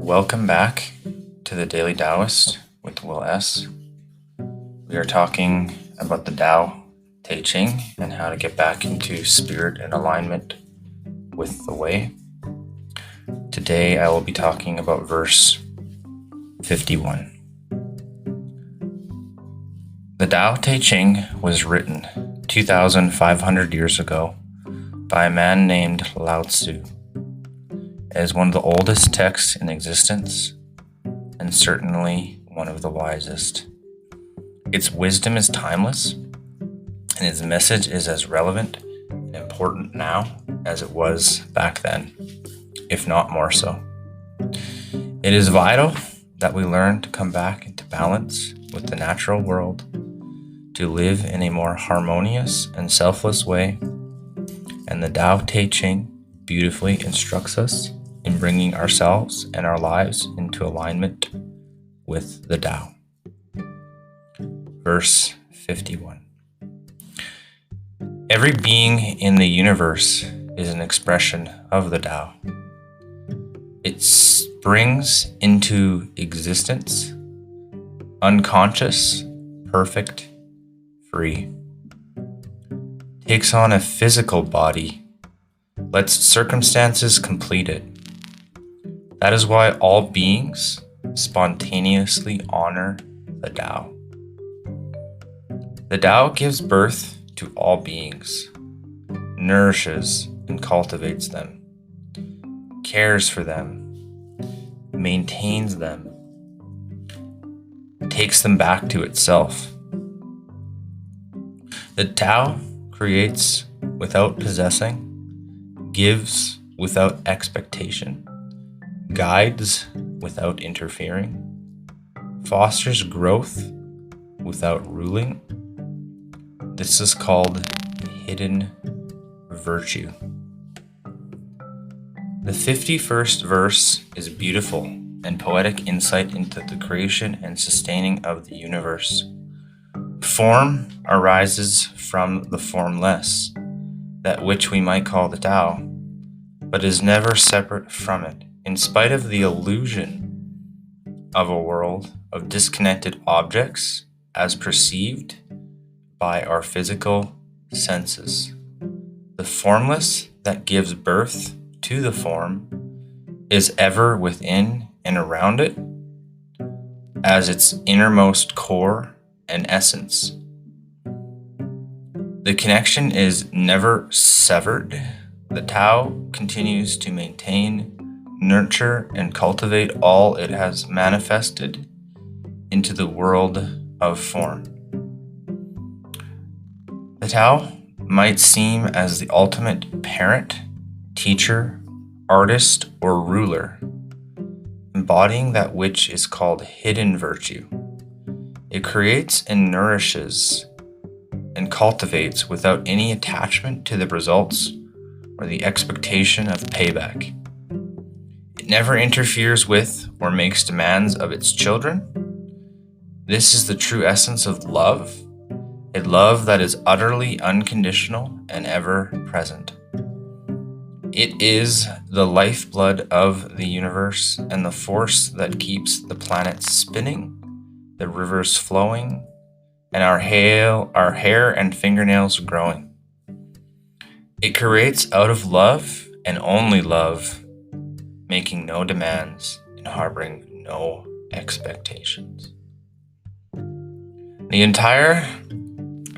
Welcome back to the Daily Taoist with the little S. We are talking about the Tao Te Ching and how to get back into spirit and alignment with the way. Today I will be talking about verse 51. The Tao Te Ching was written 2,500 years ago by a man named Lao-Tzu. It is one of the oldest texts in existence and certainly one of the wisest. Its wisdom is timeless and its message is as relevant and important now as it was back then, if not more so. It is vital that we learn to come back into balance with the natural world, to live in a more harmonious and selfless way, and the Tao Te Ching beautifully instructs us in bringing ourselves and our lives into alignment with the Tao. Verse 51. Every being in the universe is an expression of the Tao. It springs into existence, unconscious, perfect, free. Takes on a physical body, lets circumstances complete it. That is why all beings spontaneously honor the Tao. The Tao gives birth to all beings, nourishes and cultivates them, cares for them, maintains them, takes them back to itself. The Tao creates without possessing, gives without expectation, guides without interfering, fosters growth without ruling. This is called hidden virtue. The 51st verse is beautiful and poetic insight into the creation and sustaining of the universe. Form arises from the formless, that which we might call the Tao, but is never separate from it, in spite of the illusion of a world of disconnected objects as perceived by our physical senses. The formless that gives birth to the form is ever within and around it as its innermost core and essence. The connection is never severed. The Tao continues to maintain, nurture, and cultivate all it has manifested into the world of form. The Tao might seem as the ultimate parent, teacher, artist, or ruler, embodying that which is called hidden virtue. It creates and nourishes and cultivates without any attachment to the results or the expectation of payback. It never interferes with or makes demands of its children. This is the true essence of love, a love that is utterly unconditional and ever present. It is the lifeblood of the universe and the force that keeps the planets spinning, the rivers flowing, and our hair and fingernails growing. It creates out of love and only love, making no demands and harboring no expectations. The entire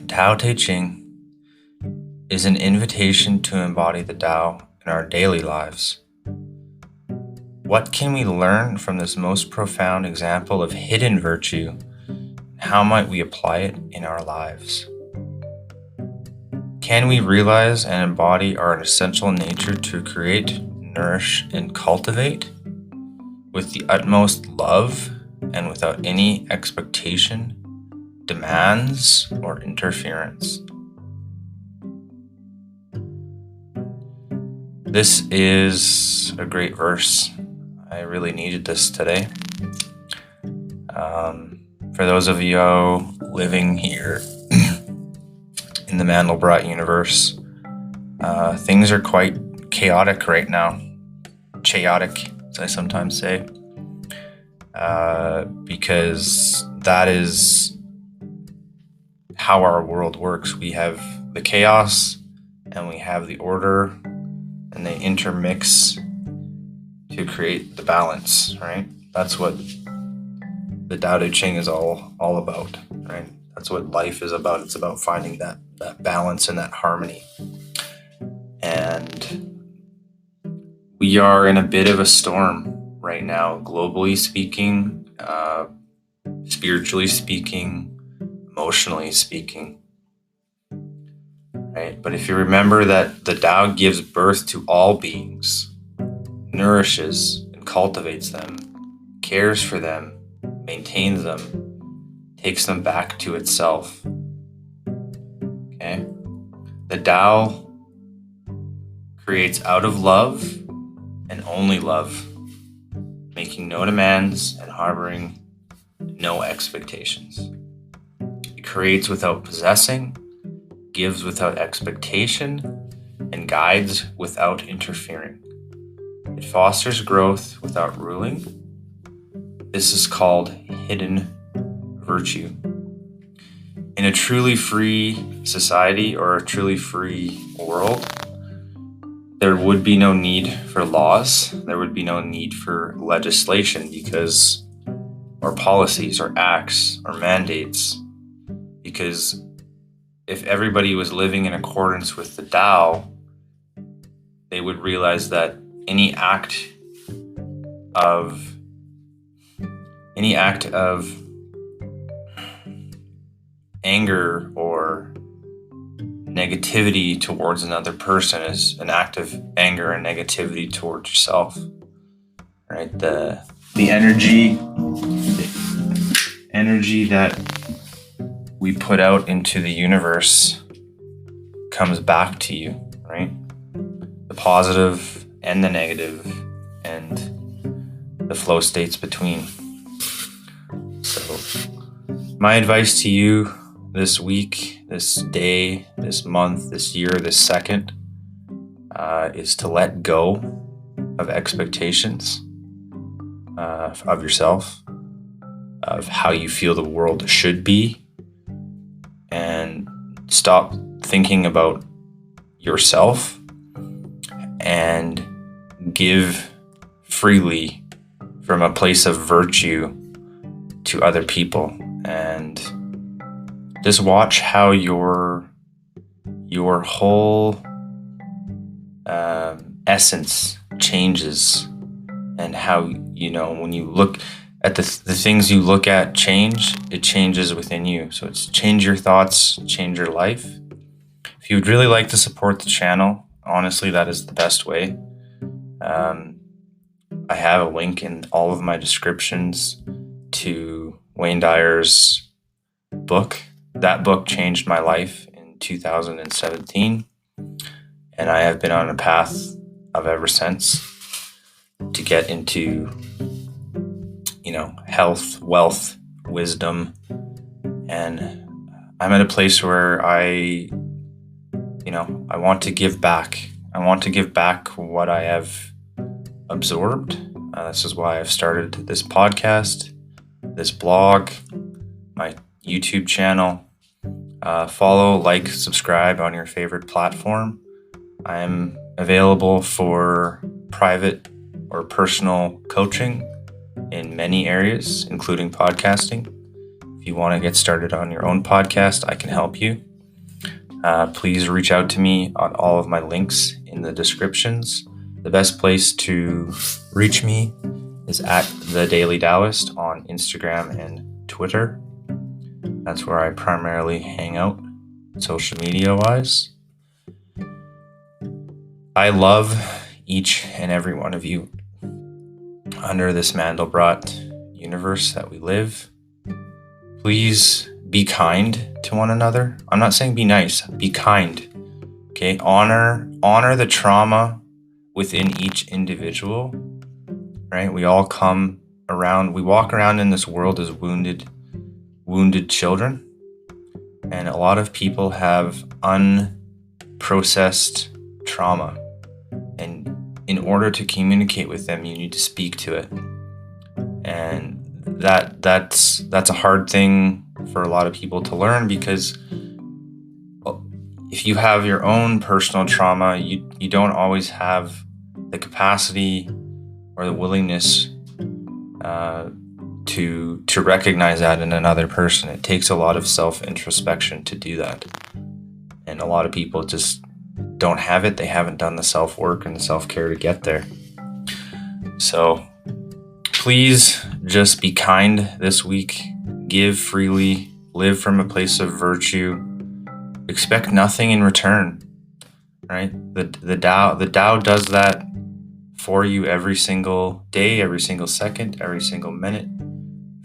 Tao Te Ching is an invitation to embody the Tao in our daily lives. What can we learn from this most profound example of hidden virtue? How might we apply it in our lives? Can we realize and embody our essential nature to create, nourish, and cultivate with the utmost love and without any expectation, demands, or interference? This is a great verse. I really needed this today. For those of you living here in the Mandelbrot universe, things are quite chaotic right now. Chaotic, as I sometimes say. because that is how our world works. We have the chaos and we have the order, and they intermix to create the balance, right? That's what the Tao Te Ching is all about, right? That's what life is about. It's about finding that balance and that harmony. And we are in a bit of a storm right now, globally speaking, spiritually speaking, emotionally speaking, right? But if you remember that the Tao gives birth to all beings, nourishes and cultivates them, cares for them, maintains them, takes them back to itself. Okay? The Tao creates out of love and only love, making no demands and harboring no expectations. It creates without possessing, gives without expectation, and guides without interfering. It fosters growth without ruling. This is called hidden virtue. In a truly free society or a truly free world, there would be no need for laws. There would be no need for legislation or policies or acts or mandates. Because if everybody was living in accordance with the Tao, they would realize that any act of anger or negativity towards another person is an act of anger and negativity towards yourself, right? The energy that we put out into the universe comes back to you, right? The positive and the negative and the flow states between. So my advice to you this week, this day, this month, this year, this second, is to let go of expectations of yourself, of how you feel the world should be, and stop thinking about yourself and give freely from a place of virtue to other people. And just watch how your whole essence changes, and how, when you look at the things you look at it changes within you. So it's change your thoughts, change your life. If you would really like to support the channel, honestly, that is the best way. I have a link in all of my descriptions to Wayne Dyer's book. That book changed my life in 2017, and I have been on a path of ever since to get into, health, wealth, wisdom, and I'm at a place where I want to give back. I want to give back what I have absorbed. This is why I've started this podcast, this blog, my YouTube channel. Follow, like, subscribe on your favorite platform. I'm available for private or personal coaching in many areas, including podcasting. If you want to get started on your own podcast, I can help you. Please reach out to me on all of my links in the descriptions. The best place to reach me is at the Daily Taoist on Instagram and Twitter. That's where I primarily hang out, social media wise. I love each and every one of you under this Mandelbrot universe that we live. Please be kind to one another. I'm not saying be nice, be kind. Okay, honor the trauma within each individual, right? We all we walk around in this world as wounded children, and a lot of people have unprocessed trauma, and in order to communicate with them, you need to speak to it. And that's a hard thing for a lot of people to learn, because if you have your own personal trauma, you don't always have the capacity or the willingness to recognize that in another person. It takes a lot of self-introspection to do that. And a lot of people just don't have it. They haven't done the self-work and the self-care to get there. So please just be kind this week. Give freely. Live from a place of virtue. Expect nothing in return. Right? The Tao does that for you every single day, every single second, every single minute,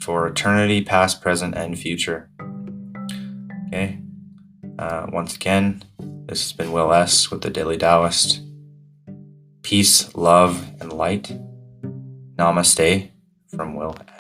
for eternity, past, present, and future. Okay? Once again, this has been Will S. with the Daily Taoist. Peace, love, and light. Namaste from Will S.